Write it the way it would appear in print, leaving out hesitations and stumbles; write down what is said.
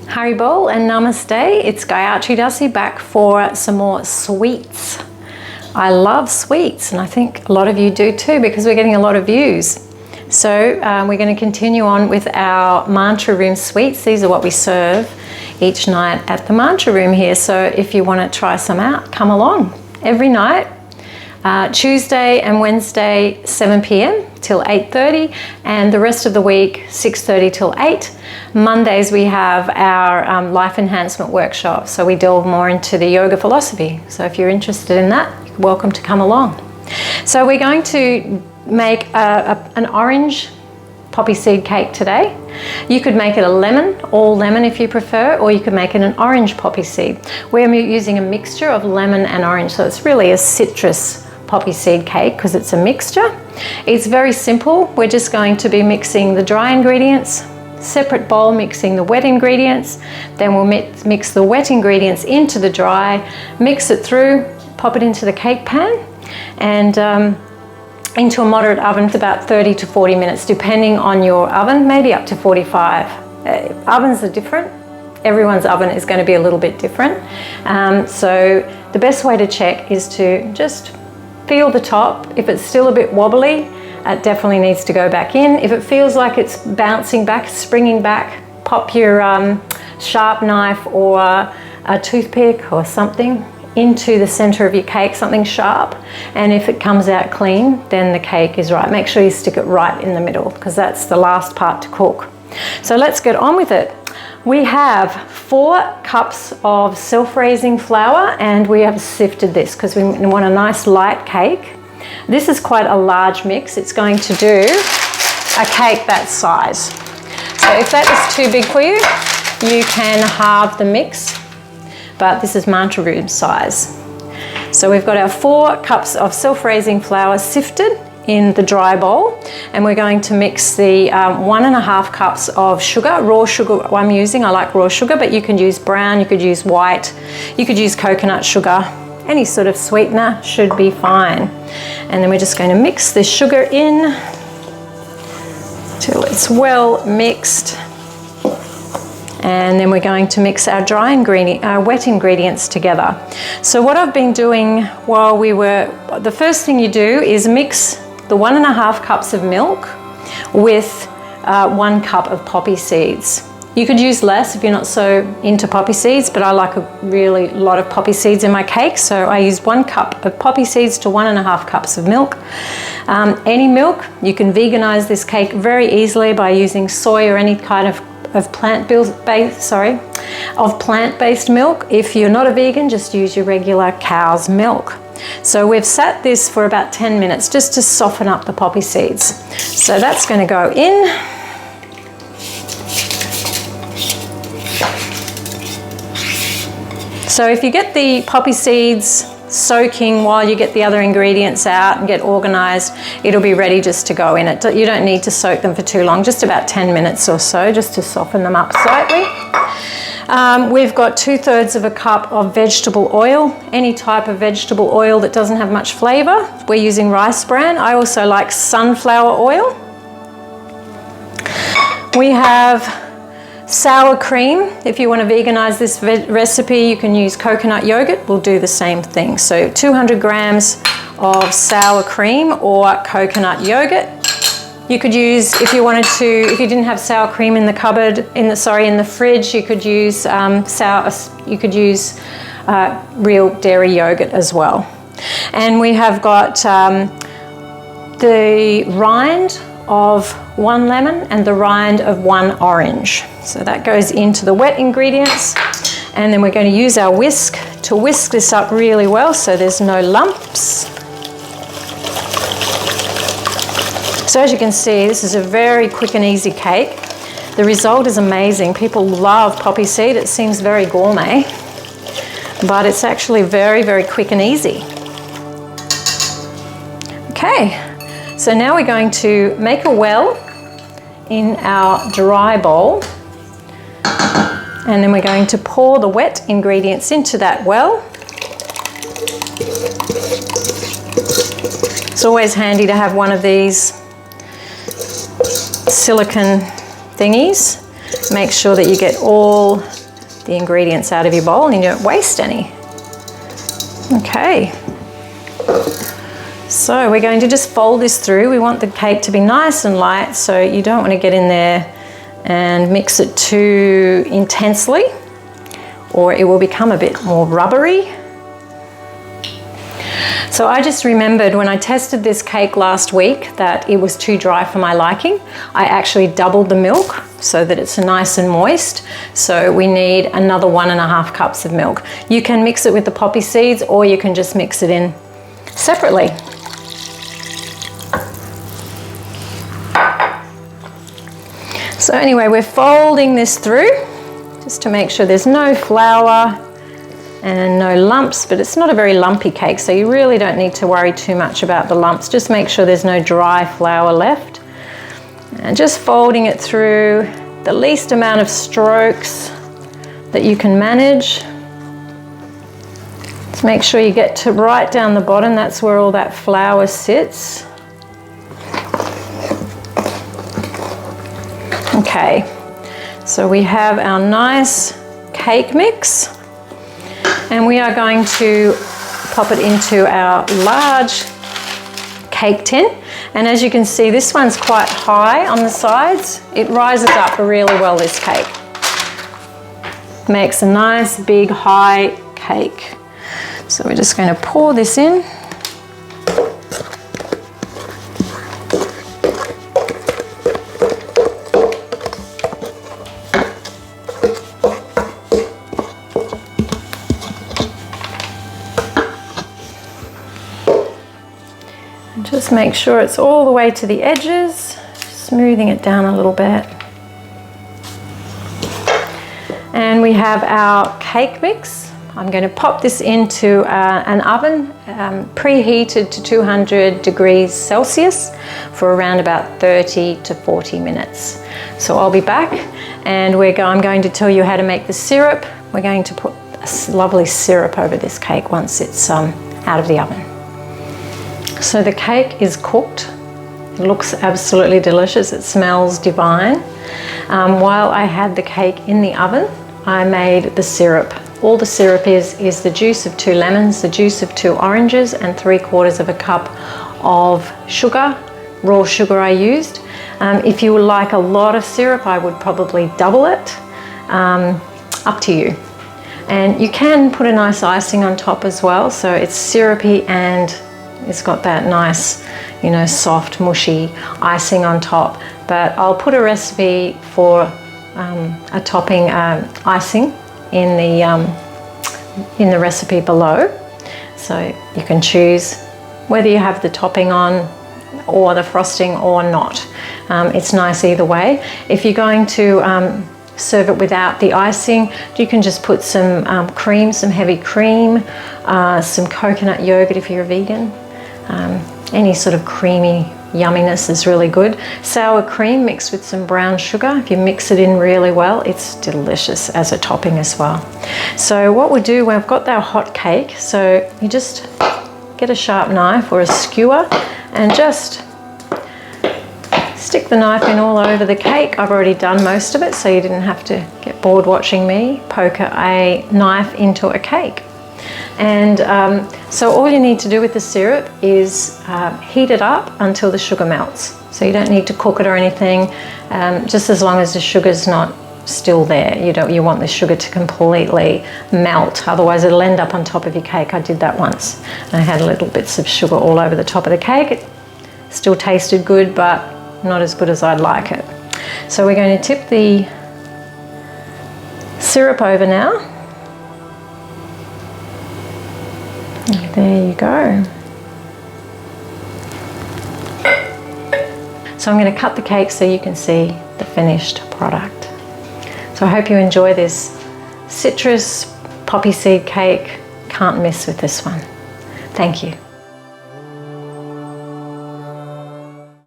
Haribol and Namaste. It's Gayatri back for some more sweets. I love sweets, and I think a lot of you do too because we're getting a lot of views. So we're going to continue on with our mantra room sweets. These are what we serve each night at the mantra room here. So if you want to try some out, come along. Every night, Tuesday and Wednesday, 7 p.m. till 8:30, and the rest of the week, 6:30 till 8. Mondays we have our life enhancement workshop, so we delve more into the yoga philosophy. So if you're interested in that, you're welcome to come along. So we're going to make an orange poppy seed cake today. You could make it a lemon, all lemon if you prefer, or you could make it an orange poppy seed. We're using a mixture of lemon and orange, so it's really a citrus poppy seed cake because it's a mixture. It's very simple. We're just going to be mixing the dry ingredients, separate bowl mixing the wet ingredients, then we'll mix the wet ingredients into the dry, mix it through, pop it into the cake pan, and into a moderate oven for about 30 to 40 minutes, depending on your oven, maybe up to 45. Ovens are different. Everyone's oven is going to be a little bit different. So the best way to check is to just feel the top. If it's still a bit wobbly, it definitely needs to go back in. If it feels like it's bouncing back, springing back, pop your sharp knife or a toothpick or something into the center of your cake, something sharp, and if it comes out clean, then the cake is right. Make sure you stick it right in the middle because that's the last part to cook. So let's get on with it. We have 4 cups of self-raising flour, and we have sifted this because we want a nice light cake. This is quite a large mix. It's going to do a cake that size. So if that is too big for you, you can halve the mix, but this is mantra room size. So we've got our 4 cups of self-raising flour sifted in the dry bowl, and we're going to mix the 1.5 cups of sugar, raw sugar I'm using. I like raw sugar, but you can use brown, you could use white, you could use coconut sugar, any sort of sweetener should be fine. And then we're just going to mix this sugar in till it's well mixed. And then we're going to mix our wet ingredients together. So what I've been doing while the first thing you do is mix the 1.5 cups of milk with 1 cup of poppy seeds. You could use less if you're not so into poppy seeds, but I like a really lot of poppy seeds in my cake, so I use 1 cup of poppy seeds to 1.5 cups of milk. Any milk. You can veganize this cake very easily by using soy or any kind of plant-based milk. If you're not a vegan, just use your regular cow's milk. So we've sat this for about 10 minutes just to soften up the poppy seeds. So that's going to go in. So if you get the poppy seeds soaking while you get the other ingredients out and get organized, it'll be ready just to go in. You don't need to soak them for too long, just about 10 minutes or so, just to soften them up slightly. We've got 2/3 of a cup of vegetable oil, any type of vegetable oil that doesn't have much flavor. We're using rice bran. I also like sunflower oil. We have sour cream. If you want to veganize this recipe, you can use coconut yogurt. We'll do the same thing. So 200 grams of sour cream or coconut yogurt. You could use, if you if you didn't have sour cream in the cupboard, in the fridge, you could use real dairy yogurt as well. And we have got the rind of 1 lemon and the rind of 1 orange. So that goes into the wet ingredients, and then we're going to use our whisk to whisk this up really well so there's no lumps. So as you can see, this is a very quick and easy cake. The result is amazing. People love poppy seed. It seems very gourmet, but it's actually very, very quick and easy. Okay, so now we're going to make a well in our dry bowl, and then we're going to pour the wet ingredients into that well. It's always handy to have one of these silicone thingies. Make sure that you get all the ingredients out of your bowl and you don't waste any. Okay. So we're going to just fold this through. We want the cake to be nice and light, so you don't want to get in there and mix it too intensely, or it will become a bit more rubbery. So I just remembered when I tested this cake last week that it was too dry for my liking. I actually doubled the milk so that it's nice and moist. So we need another 1.5 cups of milk. You can mix it with the poppy seeds, or you can just mix it in separately. So anyway, we're folding this through just to make sure there's no flour and no lumps, but it's not a very lumpy cake, so you really don't need to worry too much about the lumps. Just make sure there's no dry flour left. And just folding it through, the least amount of strokes that you can manage. Just make sure you get to right down the bottom, that's where all that flour sits. Okay, so we have our nice cake mix, and we are going to pop it into our large cake tin. And as you can see, this one's quite high on the sides. It rises up really well, this cake. Makes a nice big high cake. So we're just going to pour this in. Just make sure it's all the way to the edges, smoothing it down a little bit. And we have our cake mix. I'm going to pop this into an oven preheated to 200 degrees Celsius for around about 30 to 40 minutes. So I'll be back, and I'm going to tell you how to make the syrup. We're going to put a lovely syrup over this cake once it's out of the oven. So the cake is cooked. It looks absolutely delicious. It smells divine. While I had the cake in the oven, I made the syrup. All the syrup is the juice of 2 lemons, the juice of 2 oranges, and 3/4 of a cup of sugar, raw sugar I used. If you would like a lot of syrup, I would probably double it, up to you. And you can put a nice icing on top as well, so it's syrupy and it's got that nice, you know, soft, mushy icing on top. But I'll put a recipe for a topping icing in the recipe below. So you can choose whether you have the topping on or the frosting or not. It's nice either way. If you're going to serve it without the icing, you can just put some cream, some heavy cream, some coconut yogurt if you're a vegan. Any sort of creamy yumminess is really good. Sour cream mixed with some brown sugar. If you mix it in really well, it's delicious as a topping as well. So what we'll do, we've got our hot cake, so you just get a sharp knife or a skewer and just stick the knife in all over the cake. I've already done most of it, so you didn't have to get bored watching me poke a knife into a cake. And so all you need to do with the syrup is heat it up until the sugar melts. So you don't need to cook it or anything, just as long as the sugar's not still there. You want the sugar to completely melt, otherwise it'll end up on top of your cake. I did that once. I had little bits of sugar all over the top of the cake. It still tasted good, but not as good as I'd like it. So we're going to tip the syrup over now. There you go. So I'm going to cut the cake so you can see the finished product. So I hope you enjoy this citrus poppy seed cake. Can't miss with this one. Thank you.